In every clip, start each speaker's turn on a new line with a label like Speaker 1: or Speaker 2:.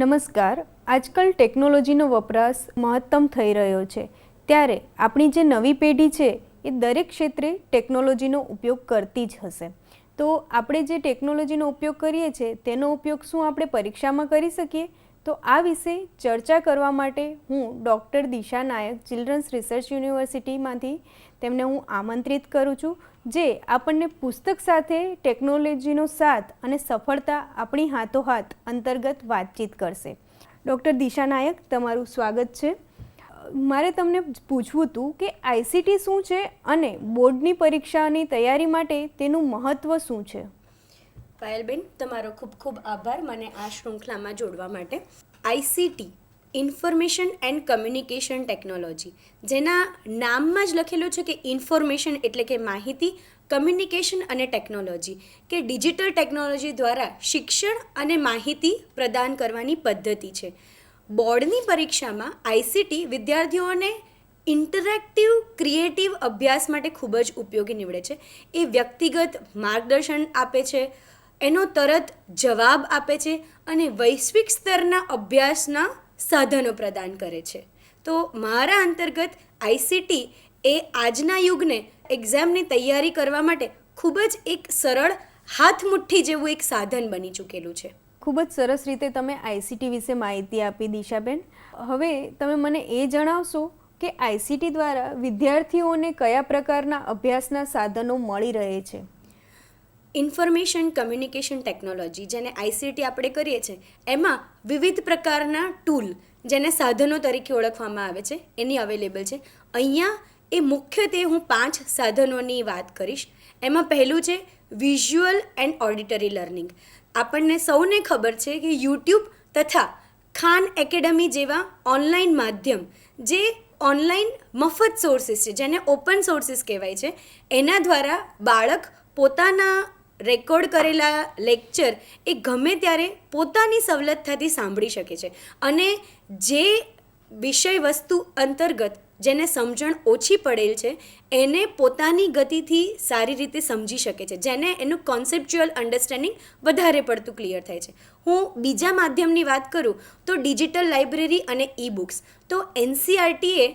Speaker 1: નમસ્કાર. આજકાલ ટેકનોલોજીનો વપરાશ મહત્તમ થઈ રહ્યો છે, ત્યારે આપણી જે નવી પેઢી છે એ દરેક ક્ષેત્રે ટેકનોલોજીનો ઉપયોગ કરતી જ હશે. તો આપણે જે ટેકનોલોજીનો ઉપયોગ કરીએ છીએ તેનો ઉપયોગ શું આપણે પરીક્ષામાં કરી શકીએ? તો આ વિશે ચર્ચા કરવા માટે હું ડૉક્ટર દિશા નાયક ચિલ્ડ્રન્સ રિસર્ચ યુનિવર્સિટીમાંથી તેમને હું આમંત્રિત કરું છું, જે આપણને પુસ્તક સાથે ટેકનોલોજીનો સાથ અને સફળતા આપણી હાથોહાથ અંતર્ગત વાતચીત કરશે. ડૉક્ટર દિશા નાયક, તમારું સ્વાગત છે. મારે તમને પૂછવું હતું કે આઈસીટી શું છે અને બોર્ડની પરીક્ષાની તૈયારી માટે તેનું મહત્ત્વ શું છે?
Speaker 2: પાયલબેન, તમારો ખૂબ ખૂબ આભાર મને આ શૃંખલામાં જોડવા માટે. ICT information and communication technology, જેના નામમાં જ લખેલું છે કે ઇન્ફોર્મેશન એટલે કે માહિતી, કમ્યુનિકેશન અને ટેકનોલોજી, કે ડિજિટલ ટેકનોલોજી દ્વારા શિક્ષણ અને માહિતી પ્રદાન કરવાની પદ્ધતિ છે. બોર્ડની પરીક્ષામાં આઈસીટી વિદ્યાર્થીઓને ઇન્ટરેક્ટિવ ક્રિએટિવ અભ્યાસ માટે ખૂબ જ ઉપયોગી નીવડે છે. એ વ્યક્તિગત માર્ગદર્શન આપે છે, એનો તરત જવાબ આપે છે અને વૈશ્વિક સ્તરના અભ્યાસના સાધનો પ્રદાન કરે છે. તો મારા અંતર્ગત આઈસીટી એ આજના યુગને એક્ઝામની તૈયારી કરવા માટે ખૂબ જ એક સરળ હાથમુઠ્ઠી જેવું એક સાધન બની ચૂકેલું છે.
Speaker 1: ખૂબ જ સરસ રીતે તમે આઈસીટી વિશે માહિતી આપી દિશાબેન. હવે તમે મને એ જણાવશો કે આઈસીટી દ્વારા વિદ્યાર્થીઓને કયા પ્રકારના અભ્યાસના સાધનો મળી રહે છે?
Speaker 2: ઇન્ફોર્મેશન કમ્યુનિકેશન ટેકનોલોજી, જેને આઈસીટી આપણે કરીએ છીએ, એમાં વિવિધ પ્રકારના ટૂલ, જેને સાધનો તરીકે ઓળખવામાં આવે છે, એની અવેલેબલ છે. અહીંયા એ મુખ્યત્વે હું 5 સાધનોની વાત કરીશ. એમાં પહેલું છે વિઝ્યુઅલ એન્ડ ઓડિટરી લર્નિંગ. આપણને સૌને ખબર છે કે યુટ્યુબ તથા ખાન એકેડમી જેવા ઓનલાઈન માધ્યમ, જે ઓનલાઈન મફત સોર્સિસ છે, જેને ઓપન સોર્સિસ કહેવાય છે, એના દ્વારા બાળક પોતાના રેકોર્ડ કરેલા લેક્ચર એ ગમે ત્યારે પોતાની સવલતથી સાંભળી શકે છે અને જે વિષય વસ્તુ અંતર્ગત જેને સમજણ ઓછી પડેલ છે એને પોતાની ગતિથી સારી રીતે સમજી શકે છે, જેને એનું કોન્સેપ્ચ્યુઅલ અન્ડરસ્ટેન્ડિંગ વધારે પડતું ક્લિયર થાય છે. હું બીજા માધ્યમની વાત કરું તો ડિજિટલ લાઇબ્રેરી અને ઈ બુક્સ. તો એનસીઆરટીએ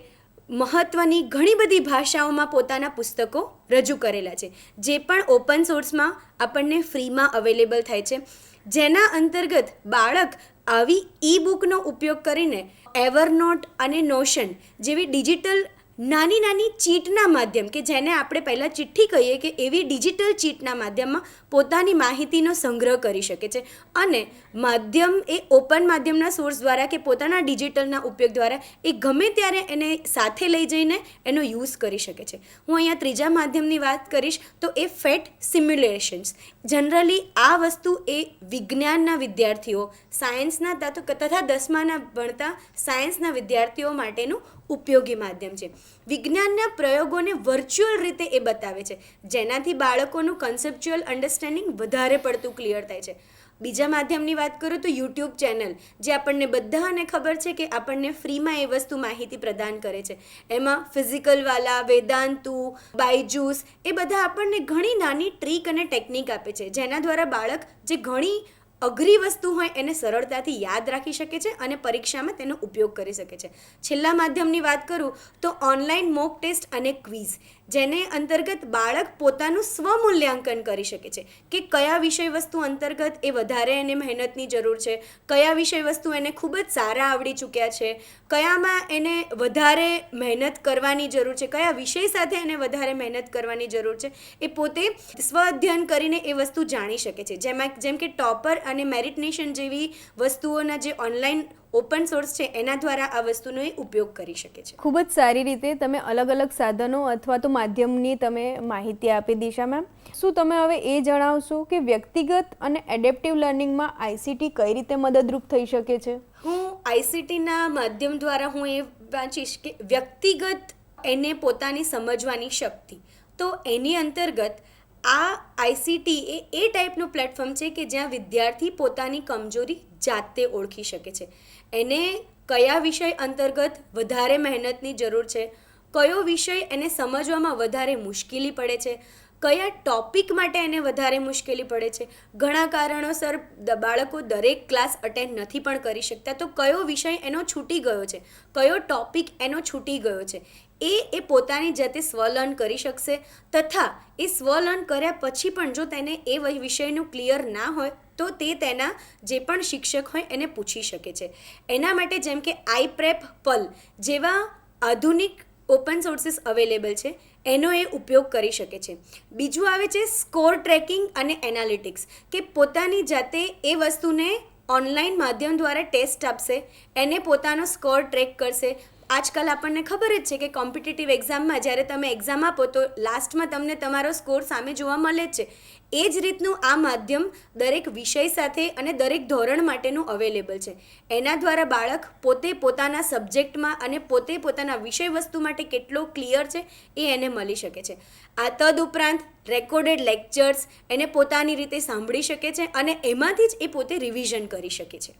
Speaker 2: મહત્ત્વની ઘણી બધી ભાષાઓમાં પોતાના પુસ્તકો રજૂ કરેલા છે, જે પણ ઓપન સોર્સમાં આપણને ફ્રીમાં અવેલેબલ થાય છે, જેના અંતર્ગત બાળક આવી ઈ બુકનો ઉપયોગ કરીને એવરનોટ અને નોશન જેવી ડિજિટલ નાની નાની ચીટના માધ્યમ, કે જેને આપણે પહેલાં ચિઠ્ઠી કહીએ, કે એવી ડિજિટલ ચીટના માધ્યમમાં પોતાની માહિતીનો સંગ્રહ કરી શકે છે અને માધ્યમ એ ઓપન માધ્યમના સોર્સ દ્વારા કે પોતાના ડિજિટલના ઉપયોગ દ્વારા એ ગમે ત્યારે એને સાથે લઈ જઈને એનો યુઝ કરી શકે છે. હું અહીંયા ત્રીજા માધ્યમની વાત કરીશ તો એ ફેટ સિમ્યુલેશન્સ. જનરલી આ વસ્તુ એ વિજ્ઞાનના વિદ્યાર્થીઓ, સાયન્સના તથા 10માના ભણતા સાયન્સના વિદ્યાર્થીઓ માટેનું ઉપયોગી માધ્યમ છે. વિજ્ઞાનના પ્રયોગોને વર્ચ્યુઅલ રીતે એ બતાવે છે, જેનાથી બાળકોનું કન્સેપ્ચ્યુઅલ અન્ડરસ્ટેન્ડિંગ વધારે પડતું ક્લિયર થાય છે. બીજા માધ્યમની વાત કરું તો યુટ્યુબ ચેનલ, જે આપણને બધાને ખબર છે કે આપણને ફ્રીમાં એ વસ્તુ માહિતી પ્રદાન કરે છે. એમાં ફિઝિકલવાલા, વેદાંતુ, બાયજૂસ એ બધા આપણને ઘણી નાની ટ્રીક અને ટેકનિક આપે છે, જેના દ્વારા બાળક જે ઘણી અઘરી વસ્તુ હોય એને સરળતાથી યાદ રાખી શકે છે અને પરીક્ષામાં તેનો ઉપયોગ કરી શકે છે. છેલ્લા માધ્યમની વાત કરું તો ઓનલાઈન મોક ટેસ્ટ અને ક્વિઝ, જેને અંતર્ગત બાળક પોતાનું સ્વમૂલ્યાંકન કરી શકે છે કે કયા વિષય વસ્તુ અંતર્ગત એ વધારે એને મહેનતની જરૂર છે, કયા વિષય વસ્તુ એને ખૂબ જ સારા આવડી ચૂક્યા છે, કયામાં એને વધારે મહેનત કરવાની જરૂર છે, કયા વિષય સાથે એને વધારે મહેનત કરવાની જરૂર છે, એ પોતે સ્વ અધ્યયન કરીને એ વસ્તુ જાણી શકે છે. જેમ કે ટોપર અને મેરિટ નેશન જેવી વસ્તુઓના જે ઓનલાઈન ઓપન સોર્સ છે, એના દ્વારા આ વસ્તુનો એ ઉપયોગ કરી શકે છે.
Speaker 1: ખૂબ જ સારી રીતે તમે અલગ અલગ સાધનો અથવા તો માધ્યમની તમે માહિતી આપી દિશા મેમ. શું તમે હવે એ જણાવશો કે વ્યક્તિગત અને એડેપ્ટિવ લર્નિંગમાં આઈસીટી કઈ રીતે મદદરૂપ થઈ શકે છે?
Speaker 2: હું આઈસીટીના માધ્યમ દ્વારા હું એ વાંચીશ કે વ્યક્તિગત એને પોતાની સમજવાની શક્તિ. તો એની અંતર્ગત આ આઈસીટી એ ટાઈપનું પ્લેટફોર્મ છે કે જ્યાં વિદ્યાર્થી પોતાની કમજોરી જાતે ઓળખી શકે છે. એને કયા વિષય અંતર્ગત વધારે મહેનતની જરૂર છે, કયો વિષય એને સમજવામાં વધારે મુશ્કેલી પડે છે, કયા ટોપિક માટે એને વધારે મુશ્કેલી પડે છે. ઘણા કારણોસર બાળકો દરેક ક્લાસ અટેન્ડ નથી પણ કરી શકતા, તો કયો વિષય એનો છૂટી ગયો છે, કયો ટોપિક એનો છૂટી ગયો છે, એ પોતાની જાતે સ્વલર્ન કરી શકશે. તથા એ સ્વલર્ન કર્યા પછી પણ જો તેને એ વિષયનું ક્લિયર ના હોય તો તે તેના જે પણ શિક્ષક હોય એને પૂછી શકે છે. એના માટે જેમ કે આઈપ્રેપ પલ જેવા આધુનિક ઓપન સોર્સિસ અવેલેબલ છે, એનો એ ઉપયોગ કરી શકે છે. બીજું આવે છે સ્કોર ટ્રેકિંગ અને એનાલિટિક્સ, કે પોતાની જાતે એ વસ્તુને ઓનલાઈન માધ્યમ દ્વારા ટેસ્ટ આપશે, એને પોતાનો સ્કોર ટ્રેક કરશે. આજકાલ આપણને ખબર જ છે કે કોમ્પિટિટિવ એક્ઝામમાં જ્યારે તમે એક્ઝામ આપો તો લાસ્ટમાં તમને તમારો સ્કોર સામે જોવા મળે જ છે. એ જ રીતનું આ માધ્યમ દરેક વિષય સાથે અને દરેક ધોરણ માટેનું અવેલેબલ છે. એના દ્વારા બાળક પોતે પોતાના સબ્જેક્ટમાં અને પોતે પોતાના વિષય વસ્તુ માટે કેટલો ક્લિયર છે એ એને મળી શકે છે. આ તદુપરાંત રેકોર્ડેડ લેક્ચર્સ એને પોતાની રીતે સાંભળી શકે છે અને એમાંથી જ એ પોતે રિવિઝન કરી શકે છે.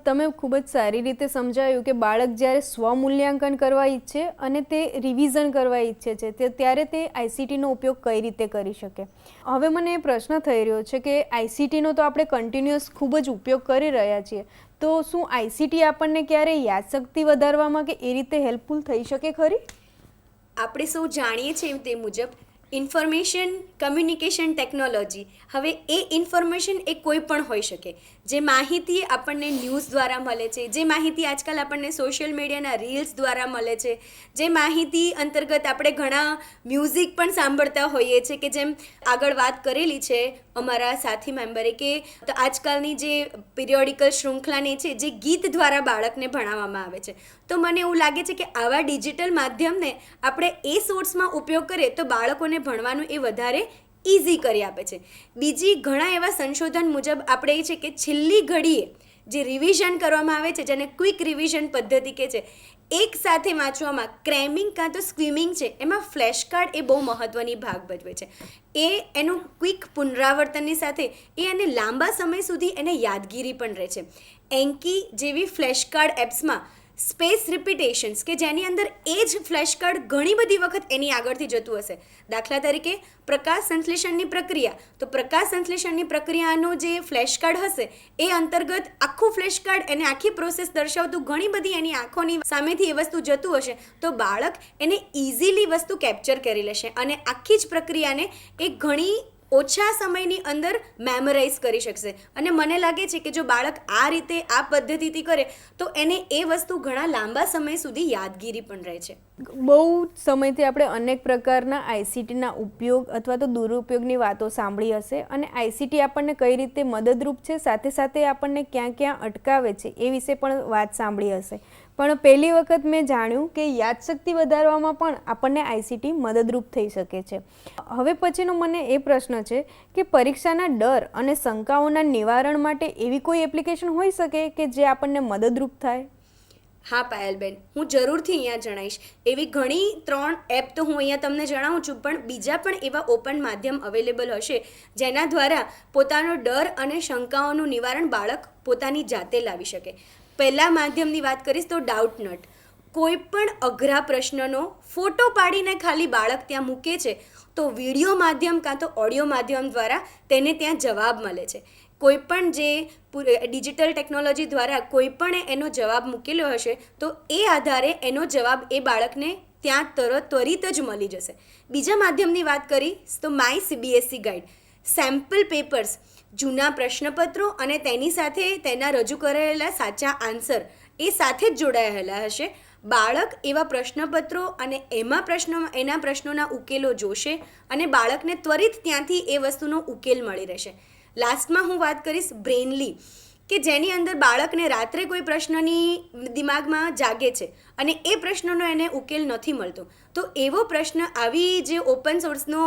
Speaker 1: તમે ખૂબ જ સારી રીતે સમજાવ્યું કે બાળક જ્યારે સ્વમૂલ્યાંકન કરવા ઈચ્છે અને તે રિવિઝન કરવા ઈચ્છે છે ત્યારે તે આઈસીટીનો ઉપયોગ કઈ રીતે કરી શકે. હવે મને એ પ્રશ્ન થઈ રહ્યો છે કે આઈસીટીનો તો આપણે કન્ટિન્યુઅસ ખૂબ જ ઉપયોગ કરી રહ્યા છીએ, તો શું આઈસીટી આપણને ક્યારે યાદશક્તિ વધારવામાં કે એ રીતે હેલ્પફુલ થઈ શકે ખરી?
Speaker 2: આપણે સૌ જાણીએ છીએ તે મુજબ ઇન્ફોર્મેશન કમ્યુનિકેશન ટેકનોલોજી, હવે એ ઇન્ફોર્મેશન એ કોઈ પણ હોઈ શકે. જે માહિતી આપણને ન્યૂઝ દ્વારા મળે છે, જે માહિતી આજકાલ આપણને સોશિયલ મીડિયાના રીલ્સ દ્વારા મળે છે, જે માહિતી અંતર્ગત આપણે ઘણા મ્યુઝિક પણ સાંભળતા હોઈએ છીએ, કે જેમ આગળ વાત કરેલી છે અમારા સાથી મેમ્બરે કે આજકાલની જે પિરિયોડિકલ શૃંખલાની છે જે ગીત દ્વારા બાળકને ભણાવવામાં આવે છે. તો મને એવું લાગે છે કે આવા ડિજિટલ માધ્યમને આપણે એ સોર્સમાં ઉપયોગ કરીએ તો બાળકોને ભણવાનું એ વધારે ઇઝી કરી આપે છે. બીજી ઘણા એવા સંશોધન મુજબ આપણે એ છે કે છેલ્લી ઘડીએ જે રિવિઝન કરવામાં આવે છે, જેને ક્વિક રિવિઝન પદ્ધતિ કહે છે, એક સાથે વાંચવામાં ક્રેમિંગ કાં તો સ્ક્વિમિંગ છે, એમાં ફ્લેશ કાર્ડ એ બહુ મહત્ત્વની ભાગ ભજવે છે. એનું ક્વિક પુનરાવર્તનની સાથે એ એને લાંબા સમય સુધી એને યાદગીરી પણ રહે છે. એન્કી જેવી ફ્લેશ કાર્ડ એપ્સમાં સ્પેસ રિપીટેશન્સ, કે જેની અંદર એ જ ફ્લેશ કાર્ડ ઘણી બધી વખત એની આગળથી જતું હશે. દાખલા તરીકે પ્રકાશ સંશ્લેષણની પ્રક્રિયા, તો પ્રકાશ સંશ્લેષણની પ્રક્રિયાનો જે ફ્લેશ કાર્ડ હશે એ અંતર્ગત આખું ફ્લેશ કાર્ડ એને આખી પ્રોસેસ દર્શાવતું ઘણી બધી એની આંખોની સામેથી એ વસ્તુ જતું હશે, તો બાળક એને ઇઝીલી વસ્તુ કેપ્ચર કરી લેશે અને આખી જ પ્રક્રિયાને એ ઘણી ઓછા સમયની અંદર મેમરાઇઝ કરી શકશે. અને મને લાગે છે કે જો બાળક આ રીતે આ પદ્ધતિથી કરે તો એને એ વસ્તુ ઘણા લાંબા સમય સુધી યાદગીરી પણ રહે છે.
Speaker 1: બહુ સમયથી આપણે અનેક પ્રકારના આઈસીટીના ઉપયોગ અથવા તો દુરુપયોગની વાતો સાંભળી હશે અને આઈસીટી આપણને કઈ રીતે મદદરૂપ છે, સાથે સાથે આપણને ક્યાં ક્યાં અટકાવે છે એ વિશે પણ વાત સાંભળી હશે. પણ પહેલી વખત મેં જાણ્યું કે યાદશક્તિ વધારવામાં પણ આપણને આઈસીટી મદદરૂપ થઈ શકે છે. હવે પછીનો મને એ પ્રશ્ન છે કે પરીક્ષાના ડર અને શંકાઓના નિવારણ માટે એવી કોઈ એપ્લિકેશન હોઈ શકે કે જે આપણને મદદરૂપ થાય?
Speaker 2: હા પાયલબેન, હું જરૂરથી અહીંયા જણાવીશ. એવી ઘણી 3 એપ તો હું અહીંયા તમને જણાવું છું, પણ બીજા પણ એવા ઓપન માધ્યમ અવેલેબલ હશે જેના દ્વારા પોતાનો ડર અને શંકાઓનું નિવારણ બાળક પોતાની જાતે લાવી શકે. પહેલા માધ્યમની વાત કરીશ તો ડાઉટનટ. કોઈ પણ અઘરા પ્રશ્નનો ફોટો પાડીને ખાલી બાળક ત્યાં મૂકે છે તો વિડીયો માધ્યમ કાં તો ઓડિયો માધ્યમ દ્વારા તેને ત્યાં જવાબ મળે છે. કોઈ પણ જે ડિજિટલ ટેકનોલોજી દ્વારા કોઈ પણ એનો જવાબ મૂકેલો હશે તો એ આધારે એનો જવાબ એ બાળકને ત્યાં ત્વરિત જ મળી જશે. બીજા માધ્યમની વાત કરીશ તો my CBSE guide. Sample papers, જૂના પ્રશ્નપત્રો અને તેની સાથે તેના રજૂ કરેલા સાચા આન્સર એ સાથે જ જોડાયેલા હશે. બાળક એવા પ્રશ્નપત્રો અને એના પ્રશ્નોના ઉકેલો જોશે અને બાળકને ત્વરિત ત્યાંથી એ વસ્તુનો ઉકેલ મળી રહેશે. લાસ્ટમાં હું વાત કરીશ બ્રેનલી, કે જેની અંદર બાળકને રાત્રે કોઈ પ્રશ્નની દિમાગમાં જાગે છે અને એ પ્રશ્નનો એને ઉકેલ નથી મળતો, તો એવો પ્રશ્ન આવી જે ઓપન સોર્સનો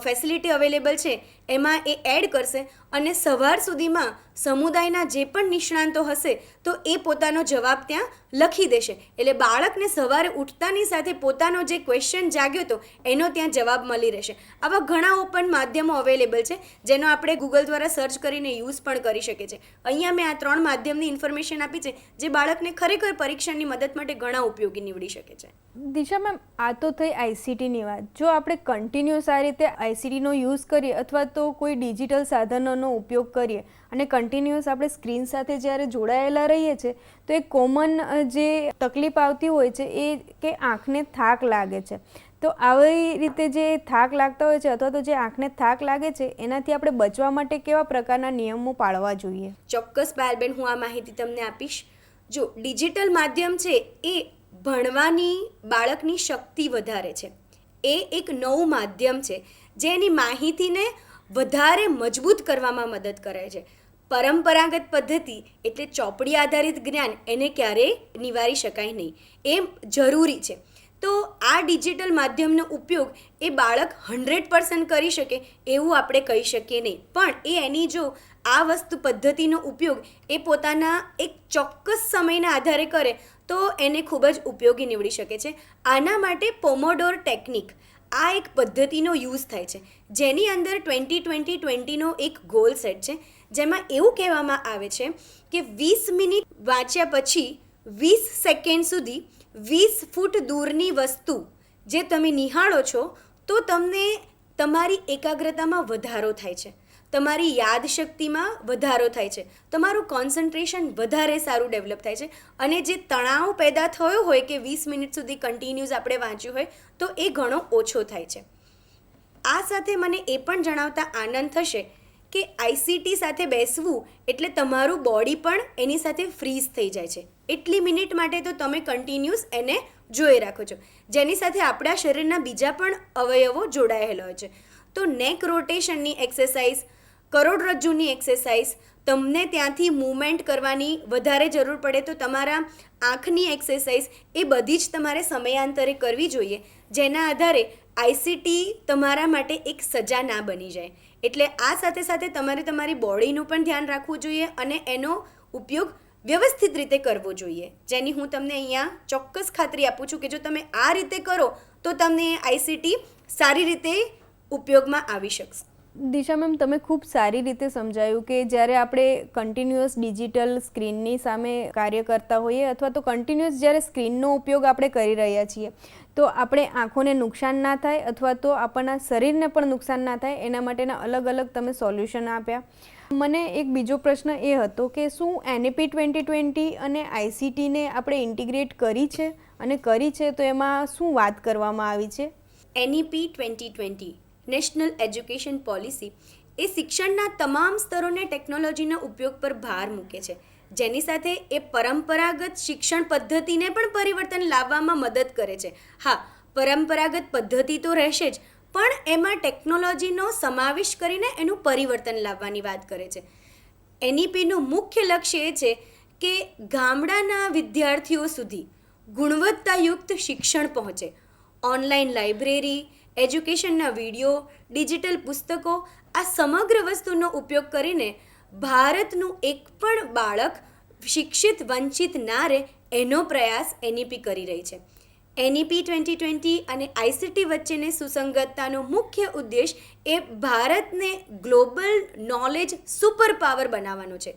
Speaker 2: ફેસિલિટી અવેલેબલ છે એમાં એ એડ કરશે અને સવાર સુધીમાં સમુદાયના જે પણ નિષ્ણાંતો હશે તો એ પોતાનો જવાબ ત્યાં લખી દેશે. એટલે બાળકને સવારે ઉઠતાની સાથે પોતાનો જે ક્વેશ્ચન જાગ્યો હતો એનો ત્યાં જવાબ મળી રહેશે. આવા ઘણા ઓપન માધ્યમો અવેલેબલ છે જેનો આપણે ગૂગલ દ્વારા સર્ચ કરીને યુઝ પણ કરી શકીએ છીએ. અહીંયા મેં આ 3 માધ્યમની ઇન્ફોર્મેશન આપી છે જે બાળકને ખરેખર પરીક્ષાની મદદ માટે ઘણા ઉપયોગી નીવડી શકે છે.
Speaker 1: દિશા મેમ, આ તો થઈ આઈસીટીની વાત. જો આપણે કન્ટિન્યુઅસ આ રીતે આઈસીટીનો યુઝ કરીએ અથવા તો કોઈ ડિજિટલ સાધનોનો ઉપયોગ કરીએ અને કન્ટિન્યુઅસ આપણે સ્ક્રીન સાથે જ્યારે જોડાયેલા રહીએ છીએ તો એક કોમન જે તકલીફ આવતી હોય છે એ કે આંખને થાક લાગે છે. તો આવી રીતે જે થાક લાગતા હોય છે અથવા તો જે આંખને થાક લાગે છે એનાથી આપણે બચવા માટે કેવા પ્રકારના નિયમો પાળવા જોઈએ?
Speaker 2: ચોક્કસ પાયલબેન, હું આ માહિતી તમને આપીશ. જો ડિજિટલ માધ્યમ છે એ ભણવાની બાળકની શક્તિ વધારે છે. એ એક નવું માધ્યમ છે જે એની માહિતીને વધારે મજબૂત કરવામાં મદદ કરે છે. પરંપરાગત પદ્ધતિ એટલે ચોપડી આધારિત જ્ઞાન એને ક્યારેય નિવારી શકાય નહીં, એ જરૂરી છે. તો આ ડિજિટલ માધ્યમનો ઉપયોગ એ બાળક 100% કરી શકે એવું આપણે કહી શકીએ નહીં, પણ એ એની જો આ વસ્તુ પદ્ધતિનો ઉપયોગ એ પોતાના એક ચોક્કસ સમયના આધારે કરે તો એને ખૂબ જ ઉપયોગી નીવડી શકે છે. આના માટે પોમોડોર ટેકનિક આ એક પદ્ધતિનો યુઝ થાય છે, જેની અંદર 20-20-20નો એક ગોલ સેટ છે, જેમાં એવું કહેવામાં આવે છે કે 20 મિનિટ વાંચ્યા પછી 20 સેકન્ડ સુધી 20 ફૂટ દૂરની વસ્તુ જે તમે નિહાળો છો તો તમને તમારી એકાગ્રતામાં વધારો થાય છે, તમારી યાદશક્તિમાં વધારો થાય છે, તમારું કોન્સન્ટ્રેશન વધારે સારું ડેવલપ થાય છે અને જે તણાવ પેદા થયો હોય કે 20 મિનિટ સુધી કન્ટિન્યુઅસ આપણે વાંચ્યું હોય તો એ ઘણો ઓછો થાય છે. આ સાથે મને એ પણ જણાવતા આનંદ થશે કે આઈસીટી સાથે બેસવું એટલે તમારું બોડી પણ એની સાથે ફ્રીઝ થઈ જાય છે. એટલી મિનિટ માટે તો તમે કન્ટિન્યુઅસ એને જોઈ રાખો છો, જેની સાથે આપણા શરીરના બીજા પણ અવયવો જોડાયેલા હોય છે. તો નેક રોટેશનની એક્સરસાઇઝ, કરોડરજ્જુની એક્સરસાઇઝ, તમને ત્યાંથી મૂવમેન્ટ કરવાની વધારે જરૂર પડે તો તમારા આંખની એક્સરસાઇઝ, એ બધી જ તમારે સમયાંતરે કરવી જોઈએ, જેના આધારે આઈસીટી તમારા માટે એક સજા ના બની જાય. એટલે આ સાથે સાથે તમારે તમારી બોડીનું પણ ધ્યાન રાખવું જોઈએ અને એનો ઉપયોગ વ્યવસ્થિત રીતે કરવો જોઈએ, જેની હું તમને અહીંયા ચોક્કસ ખાતરી આપું છું કે જો તમે આ રીતે કરો તો તમને આઈસીટી સારી રીતે ઉપયોગમાં આવી શકશે.
Speaker 1: દિશા મેમ, તમે ખૂબ સારી રીતે સમજાયું કે જ્યારે આપણે કન્ટિન્યુઅસ ડિજિટલ સ્ક્રીનની સામે કાર્ય કરતા હોઈએ અથવા તો કન્ટિન્યુઅસ જ્યારે સ્ક્રીનનો ઉપયોગ આપણે કરી રહ્યા છીએ તો આપણે આંખોને નુકસાન ના થાય અથવા તો આપણના શરીરને પણ નુકસાન ના થાય એના માટેના અલગ અલગ તમે સોલ્યુશન આપ્યા. મને એક બીજો પ્રશ્ન એ હતો કે શું એનઈપી 2020 અને આઈસીટીને આપણે ઇન્ટિગ્રેટ કરી છે અને કરી છે તો એમાં શું વાત કરવામાં આવી છે?
Speaker 2: એનઈપી 2020 નેશનલ એજ્યુકેશન પોલિસી એ શિક્ષણના તમામ સ્તરોને ટેકનોલોજીના ઉપયોગ પર ભાર મૂકે છે, જેની સાથે એ પરંપરાગત શિક્ષણ પદ્ધતિને પણ પરિવર્તન લાવવામાં મદદ કરે છે. હા, પરંપરાગત પદ્ધતિ તો રહેશે જ, પણ એમાં ટેકનોલોજીનો સમાવેશ કરીને એનું પરિવર્તન લાવવાની વાત કરે છે. એનઈપીનું મુખ્ય લક્ષ્ય એ છે કે ગામડાના વિદ્યાર્થીઓ સુધી ગુણવત્તાયુક્ત શિક્ષણ પહોંચે. ઓનલાઈન લાઇબ્રેરી, એજ્યુકેશનના વિડીયો, ડિજિટલ પુસ્તકો, આ સમગ્ર વસ્તુનો ઉપયોગ કરીને ભારતનું એક પણ બાળક શિક્ષિત વંચિત ના રહે એનો પ્રયાસ એનઈપી કરી રહી છે. એનઈપી 2020 અને આઈસીટી વચ્ચેની સુસંગતતાનો મુખ્ય ઉદ્દેશ એ ભારતને ગ્લોબલ નોલેજ સુપર પાવર બનાવવાનો છે.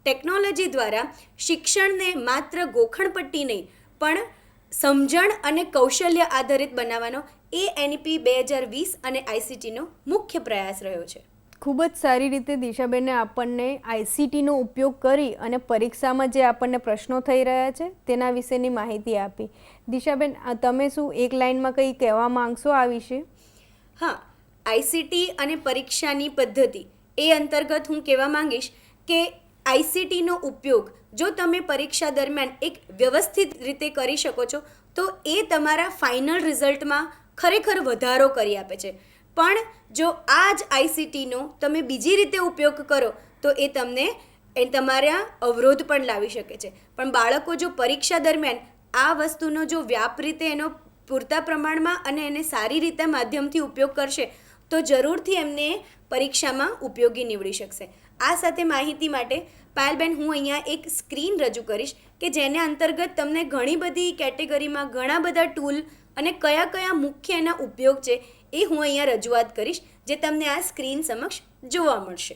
Speaker 2: ટેકનોલોજી દ્વારા શિક્ષણને માત્ર ગોખણપટ્ટી નહીં પણ સમજણ અને કૌશલ્ય આધારિત બનાવવાનો એ એનઈપી 2020 અને આઈસીટીનો મુખ્ય પ્રયાસ રહ્યો છે.
Speaker 1: ખૂબ જ સારી રીતે દિશાબેને આપણને આઈસીટીનો ઉપયોગ કરી અને પરીક્ષામાં જે આપણને પ્રશ્નો થઈ રહ્યા છે તેના વિશેની માહિતી આપી. દિશાબેન, તમે શું એક લાઇનમાં કંઈ કહેવા માંગશો આ વિશે?
Speaker 2: હા, આઈસીટી અને પરીક્ષાની પદ્ધતિ એ અંતર્ગત હું કહેવા માંગીશ કે આઈસીટીનો ઉપયોગ જો તમે પરીક્ષા દરમિયાન એક વ્યવસ્થિત રીતે કરી શકો છો તો એ તમારા ફાઇનલ રિઝલ્ટમાં ખરેખર વધારો કરી આપે છે. પણ જો આ જ આઈસીટીનો તમે બીજી રીતે ઉપયોગ કરો તો એ તમને તમારા અવરોધ પણ લાવી શકે છે. પણ બાળકો જો પરીક્ષા દરમિયાન આ વસ્તુનો જો વ્યાપ રીતે એનો પૂરતા પ્રમાણમાં અને એને સારી રીતે માધ્યમથી ઉપયોગ કરશે તો જરૂરથી એમને પરીક્ષામાં ઉપયોગી નીવડી શકશે. આ સાથે માહિતી માટે પાયલબેન, હું અહીંયા એક સ્ક્રીન રજૂ કરીશ કે જેને અંતર્ગત તમને ઘણી બધી કેટેગરીમાં ઘણા બધા ટૂલ અને કયા કયા મુખ્ય એના ઉપયોગ છે એ હું અહીંયા રજૂઆત કરીશ, જે તમને આ સ્ક્રીન સમક્ષ જોવા મળશે.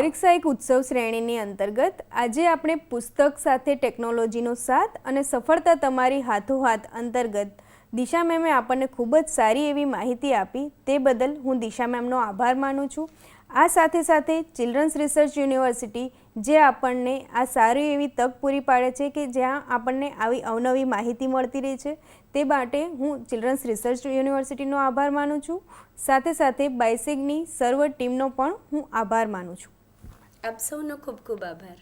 Speaker 1: પરીક્ષા એક ઉત્સવ શ્રેણીની અંતર્ગત આજે આપણે પુસ્તક સાથે ટેકનોલોજીનો સાથ અને સફળતા તમારી હાથોહાથ અંતર્ગત દિશા મેમે આપણને ખૂબ જ સારી એવી માહિતી આપી. તે બદલ હું દિશા મેમનો આભાર માનું છું. આ સાથે સાથે ચિલ્ડ્રન્સ રિસર્ચ યુનિવર્સિટી જે આપણને આ સારી એવી તક પૂરી પાડે છે કે જ્યાં આપણને આવી અવનવી માહિતી મળતી રહે છે, તે માટે હું ચિલ્ડ્રન્સ રિસર્ચ યુનિવર્સિટીનો આભાર માનું છું. સાથે સાથે બાયસેગની સર્વ ટીમનો પણ હું આભાર માનું છું.
Speaker 2: આપ સૌનો ખૂબ ખૂબ આભાર.